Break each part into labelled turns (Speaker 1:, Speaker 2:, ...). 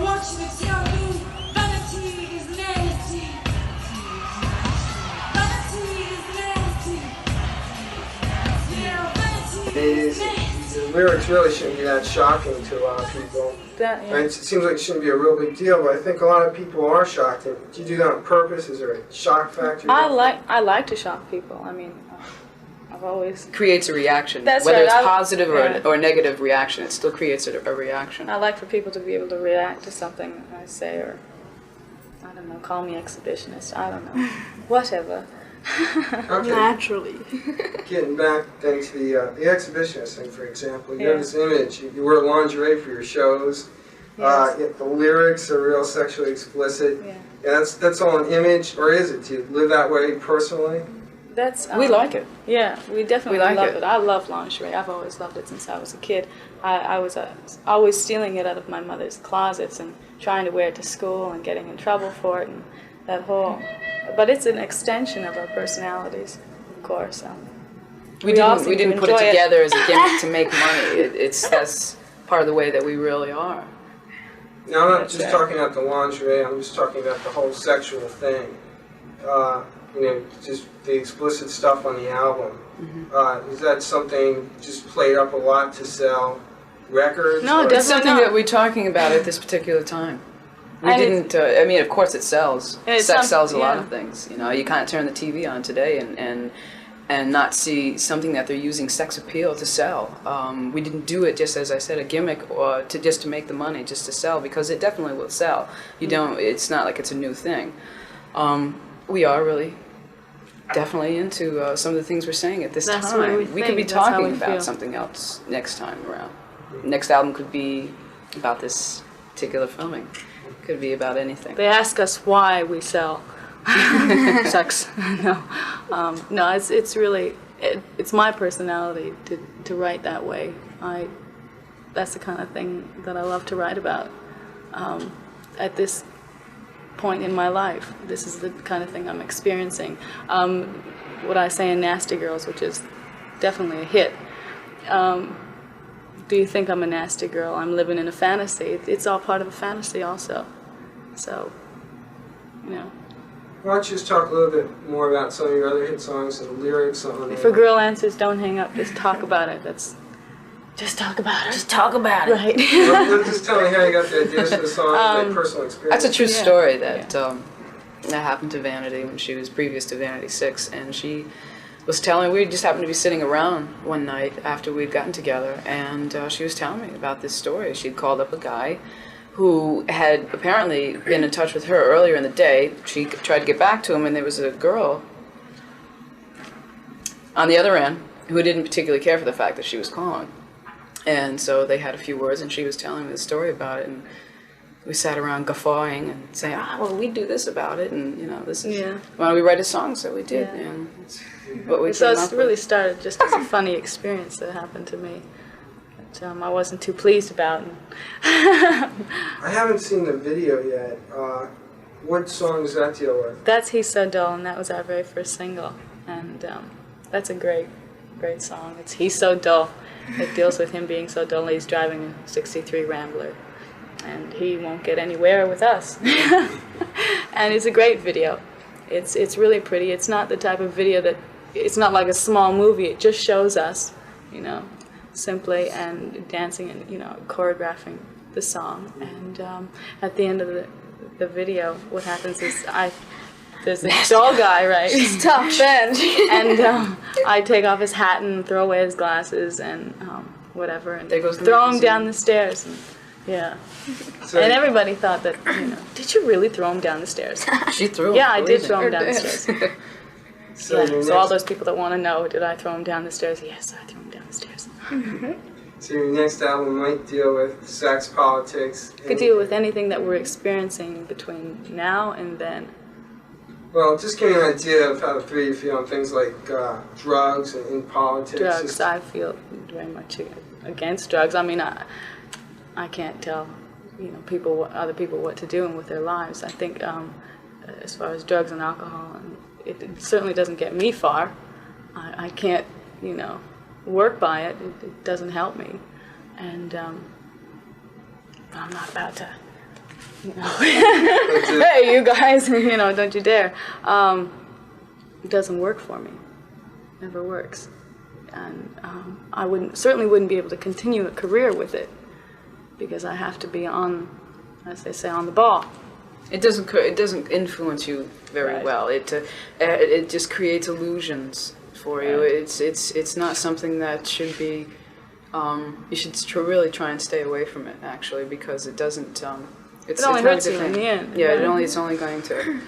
Speaker 1: I want you to tell me vanity is nasty. Vanity is nasty. Yeah, vanity is nasty.
Speaker 2: The lyrics really shouldn't be that shocking to a lot of people.
Speaker 3: That, yeah.
Speaker 2: Right? It seems like it shouldn't be a real big deal, but I think a lot of people are shocked. Do you do that on purpose? Is there a shock factor?
Speaker 3: I like to shock people. I mean, I've always
Speaker 4: Creates a reaction.
Speaker 3: That's
Speaker 4: Whether
Speaker 3: right.
Speaker 4: it's positive
Speaker 3: Yeah.
Speaker 4: or negative reaction, it still creates a reaction.
Speaker 3: I like for people to be able to react to something I say, or I don't know, call me exhibitionist. I don't know, whatever.
Speaker 2: Okay.
Speaker 5: Naturally.
Speaker 2: Getting back then to the exhibitionist thing, for example, you
Speaker 3: Yeah.
Speaker 2: have this image. You wear lingerie for your shows.
Speaker 3: Yes.
Speaker 2: Yet the lyrics are real sexually explicit.
Speaker 3: Yeah.
Speaker 2: And that's all an image, or is it? Do you live that way personally?
Speaker 3: That's
Speaker 4: We like it.
Speaker 3: Yeah, we definitely
Speaker 4: We like
Speaker 3: love
Speaker 4: it.
Speaker 3: it. I love lingerie. I've always loved it since I was a kid. I was always stealing it out of my mother's closets and trying to wear it to school and getting in trouble for it, and that whole. But it's an extension of our personalities, of course.
Speaker 4: We
Speaker 3: all
Speaker 4: didn't
Speaker 3: seem to
Speaker 4: put it
Speaker 3: enjoy
Speaker 4: together as a gimmick to make money. That's part of the way that we really are.
Speaker 2: Now, I'm not
Speaker 3: That's
Speaker 2: just
Speaker 3: it.
Speaker 2: talking about the lingerie, I'm just talking about the whole sexual thing. You know, just the explicit stuff on the album.
Speaker 3: Mm-hmm.
Speaker 2: Is that something just played up a lot to sell records?
Speaker 3: No,
Speaker 2: or-
Speaker 3: it
Speaker 4: It's something
Speaker 3: not.
Speaker 4: that we're talking about at this particular time. We
Speaker 3: And
Speaker 4: didn't. I mean, of course, it sells.
Speaker 3: And it's
Speaker 4: Sex sells a lot
Speaker 3: yeah.
Speaker 4: of things. You know, you can't turn the TV on today and not see something that they're using sex appeal to sell. We didn't do it just, as I said, a gimmick or to make the money, just to sell, because it definitely will sell. You don't. It's not like it's a new thing. We are really definitely into some of the things we're saying at this
Speaker 3: That's
Speaker 4: time.
Speaker 3: what we
Speaker 4: could be
Speaker 3: think. That's how
Speaker 4: talking
Speaker 3: we
Speaker 4: about
Speaker 3: feel.
Speaker 4: something else next time around. Next album could be about this particular filming. Could be about anything.
Speaker 3: They ask us why we sell sex. No, no. It's really it's my personality to write that way. That's the kind of thing that I love to write about. At this point in my life, this is the kind of thing I'm experiencing. What I say in Nasty Girls, which is definitely a hit. Do you think I'm a nasty girl? I'm living in a fantasy. It's all part of a fantasy also. So, you know.
Speaker 2: Why don't you just talk a little bit more about some of your other hit songs and the lyrics on
Speaker 3: If a girl answers, don't hang up. Just talk about it. Just talk about it.
Speaker 5: Just talk about it.
Speaker 3: Right.
Speaker 2: Just tell me how you got the ideas for the songs, like personal experience.
Speaker 4: That's a true
Speaker 3: Yeah.
Speaker 4: story that that happened to Vanity when she was previous to Vanity 6, and she was telling, we just happened to be sitting around one night after we'd gotten together, and she was telling me about this story. She'd called up a guy who had apparently been in touch with her earlier in the day. She tried to get back to him, and there was a girl on the other end who didn't particularly care for the fact that she was calling. And so they had a few words, and she was telling me the story about it, and we sat around guffawing and saying, well, we do this about it, and, you know, this is, why don't we write a song? So we did,
Speaker 3: Yeah.
Speaker 4: and it's what we
Speaker 3: So
Speaker 4: came
Speaker 3: it's
Speaker 4: up
Speaker 3: really
Speaker 4: with.
Speaker 3: started just as a funny experience that happened to me. That, I wasn't too pleased about.
Speaker 2: I haven't seen the video yet. What song does that deal with?
Speaker 3: That's He's So Dull, and that was our very first single. And that's a great song. It's He's So Dull. It deals with him being so dull. He's driving a 63 Rambler, and he won't get anywhere with us. And it's a great video. It's really pretty. It's not the type of video that, it's not like a small movie. It just shows us, you know, simply and dancing and, you know, choreographing the song. And at the end of the video, what happens is there's this doll guy, right?
Speaker 5: She's tough, Ben.
Speaker 3: And I take off his hat and throw away his glasses and whatever, and
Speaker 4: There goes the
Speaker 3: throw him
Speaker 4: magazine.
Speaker 3: down the stairs. And, yeah.
Speaker 2: So
Speaker 3: And everybody thought that, you know, did you really throw him down the stairs?
Speaker 4: She threw him.
Speaker 3: Yeah, I did
Speaker 4: believe
Speaker 3: throw
Speaker 4: it.
Speaker 3: him down the stairs.
Speaker 2: so, your
Speaker 3: So all
Speaker 2: next,
Speaker 3: those people that want to know, did I throw him down the stairs? Yes, I threw him down the stairs.
Speaker 2: so your next album might deal with sex, politics.
Speaker 3: Could deal with anything that we're experiencing between now and then.
Speaker 2: Well, just give me an idea of how the three of you feel on things like drugs and in politics.
Speaker 3: Drugs,
Speaker 2: Just-
Speaker 3: I feel very much against drugs. I mean, I can't tell, you know, other people what to do and with their lives. I think as far as drugs and alcohol, and it certainly doesn't get me far. I can't, you know, work by it. It doesn't help me, and but I'm not about to you know, hey, you guys, you know, don't you dare. It doesn't work for me. Never works. And I certainly wouldn't be able to continue a career with it because I have to be on, as they say, on the ball.
Speaker 4: It doesn't influence you very
Speaker 3: Right.
Speaker 4: well. It just creates illusions for you.
Speaker 3: Right.
Speaker 4: It's not something that should be. You should really try and stay away from it actually, because it doesn't. It's
Speaker 3: only
Speaker 4: not a
Speaker 3: hurts
Speaker 4: good
Speaker 3: you in
Speaker 4: thing.
Speaker 3: the end.
Speaker 4: Yeah,
Speaker 3: Right.
Speaker 4: it's only going to.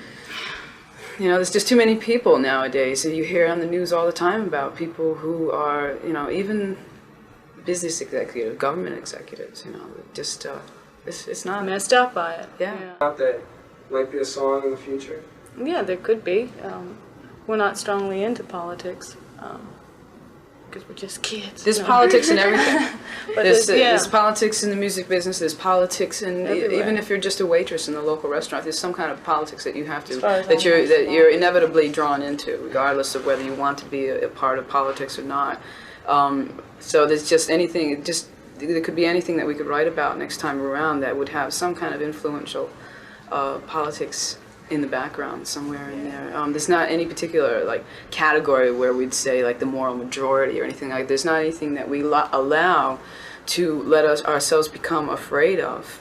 Speaker 4: You know, there's just too many people nowadays. You hear on the news all the time about people who are, you know, even business executives, government executives. You know, just it's not.
Speaker 3: Messed up by it.
Speaker 4: Yeah.
Speaker 2: Out that might be a song in the future.
Speaker 3: Yeah, there could be. We're not strongly into politics because we're just kids.
Speaker 4: There's
Speaker 3: you know.
Speaker 4: politics in everything.
Speaker 3: But
Speaker 4: There's politics in the music business. There's politics in
Speaker 3: Everywhere.
Speaker 4: even if you're just a waitress in the local restaurant. There's some kind of politics that you have to
Speaker 3: As far as
Speaker 4: that
Speaker 3: I know, so.
Speaker 4: you're inevitably drawn into, regardless of whether you want to be a part of politics or not. So there's just anything. There could be anything that we could write about next time around that would have some kind of influential politics in the background somewhere in there. There's not any particular like category where we'd say like the moral majority or anything like. There's not anything that we allow to let ourselves become afraid of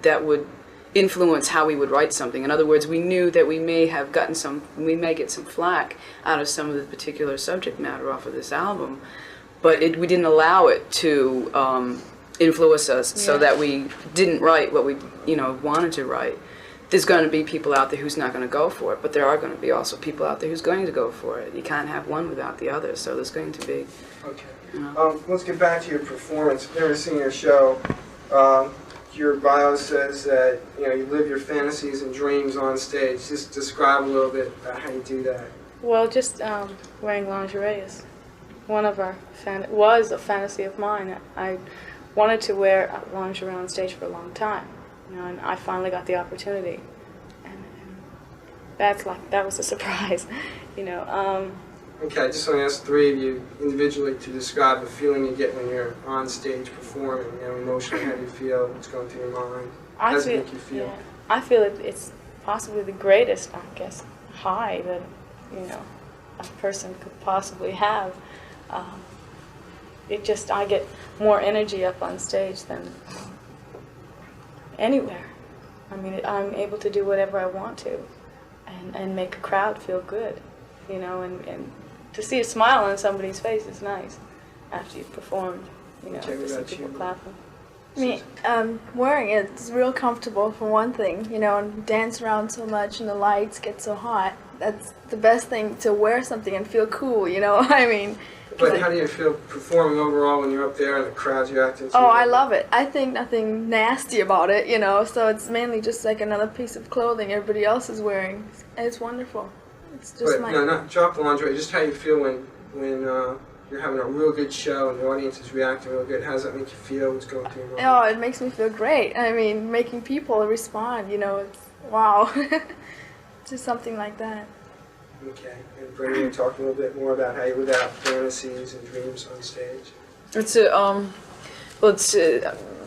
Speaker 4: that would influence how we would write something. In other words, we knew that we may get some flack out of some of the particular subject matter off of this album, but we didn't allow it to influence us so that we didn't write what we wanted to write. There's going to be people out there who's not going to go for it, but there are going to be also people out there who's going to go for it. You can't have one without the other, so there's going to be.
Speaker 2: Okay. Let's get back to your performance. I've never seen your show. Your bio says that you live your fantasies and dreams on stage. Just describe a little bit about how you do that.
Speaker 3: Well, just wearing lingerie is one of our was a fantasy of mine. I wanted to wear lingerie on stage for a long time, and I finally got the opportunity, and that was a surprise,
Speaker 2: Okay, I just want to ask three of you individually to describe the feeling you get when you're on stage performing. Emotionally, how do you feel? What's going through your mind? How does it make you feel?
Speaker 3: Yeah, I feel it's possibly the greatest, I guess, high that a person could possibly have. I get more energy up on stage than anywhere. I mean, I'm able to do whatever I want to, and make a crowd feel good, and to see a smile on somebody's face is nice after you've performed, to see people clapping.
Speaker 5: I mean, wearing it's real comfortable for one thing, and dance around so much and the lights get so hot. That's the best thing, to wear something and feel cool, I mean.
Speaker 2: But how do you feel performing overall when you're up there and the crowds you're acting to?
Speaker 5: Oh, I love it. I think nothing nasty about it, so it's mainly just like another piece of clothing everybody else is wearing. It's wonderful. It's just
Speaker 2: No, not drop the lingerie, just how you feel when you're having a real good show and the audience is reacting real good. How does that make you feel? What's going through your mind?
Speaker 5: Oh, it makes me feel great. I mean, making people respond, it's wow. Just something like that.
Speaker 2: Okay, and Brittany, you're talking a little bit more about how you live out fantasies and dreams on stage.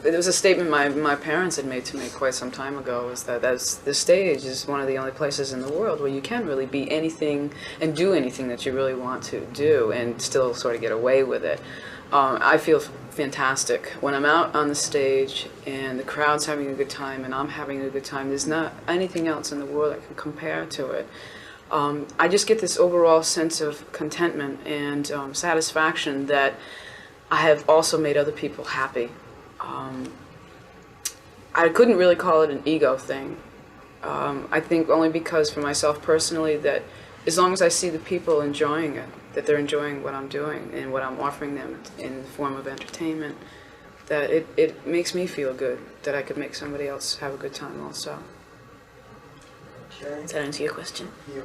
Speaker 4: It was a statement my parents had made to me quite some time ago, was that the stage is one of the only places in the world where you can really be anything and do anything that you really want to do and still sort of get away with it. I feel fantastic when I'm out on the stage and the crowd's having a good time and I'm having a good time. There's not anything else in the world that can compare to it. I just get this overall sense of contentment and satisfaction that I have also made other people happy. I couldn't really call it an ego thing. I think only because for myself personally that as long as I see the people enjoying it, that they're enjoying what I'm doing and what I'm offering them in the form of entertainment, that it makes me feel good that I could make somebody else have a good time also.
Speaker 2: Okay.
Speaker 4: Does that answer your question?
Speaker 2: Yeah.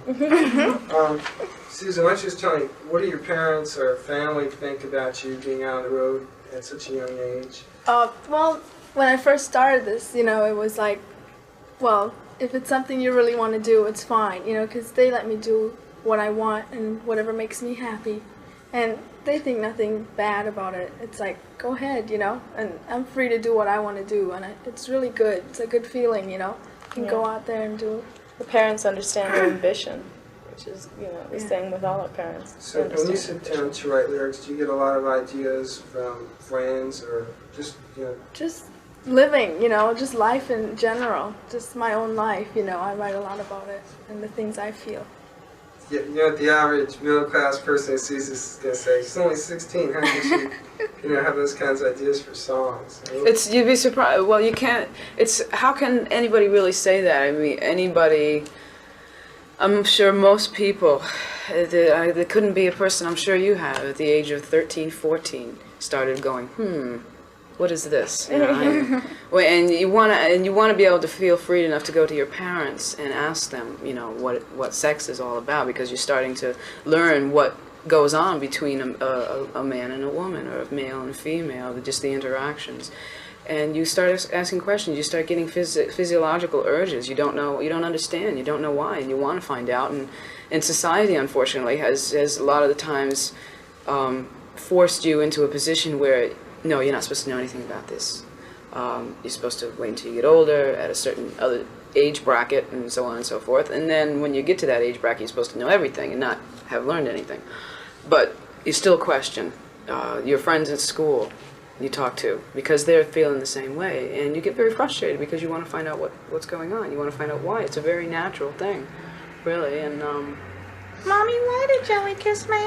Speaker 2: Susan, why don't you just tell me, what do your parents or family think about you being out on the road at such a young age?
Speaker 5: Well, when I first started this, it was like, well, if it's something you really want to do, it's fine, because they let me do what I want and whatever makes me happy. and they think nothing bad about it. It's like, go ahead, you know, and I'm free to do what I want to do, and it's really good. It's a good feeling, you know. You can go out there and do it.
Speaker 3: The parents understand their ambition, which is, you know, the thing with all our parents.
Speaker 2: So when you sit down to write lyrics, do you get a lot of ideas from friends or just, you know?
Speaker 5: Just living, you know, just life in general, just my own life, you know. I write a lot about it and the things I feel.
Speaker 2: You know, the average middle-class person who sees this is going to say, she's only 16, how can she, you know, have those kinds of ideas for songs?
Speaker 4: It's, you'd be surprised. Well, you can't, it's, how can anybody really say that? I mean, anybody, I'm sure most people, there couldn't be a person, I'm sure you have, at the age of 13, 14, started going, what is this? You know, and you want to be able to feel free enough to go to your parents and ask them, you know, what sex is all about, because you're starting to learn what goes on between a man and a woman, or a male and a female, just the interactions. And you start asking questions. You start getting physiological urges. You don't know. You don't understand. You don't know why, and you want to find out. And society, unfortunately, has a lot of the times forced you into a position where, no, you're not supposed to know anything about this. You're supposed to wait until you get older, at a certain other age bracket, and so on and so forth. And then when you get to that age bracket, you're supposed to know everything and not have learned anything. But you still question your friends at school you talk to, because they're feeling the same way. And you get very frustrated because you want to find out what's going on. You want to find out why. It's a very natural thing, really. And
Speaker 1: Mommy, why did Joey kiss me?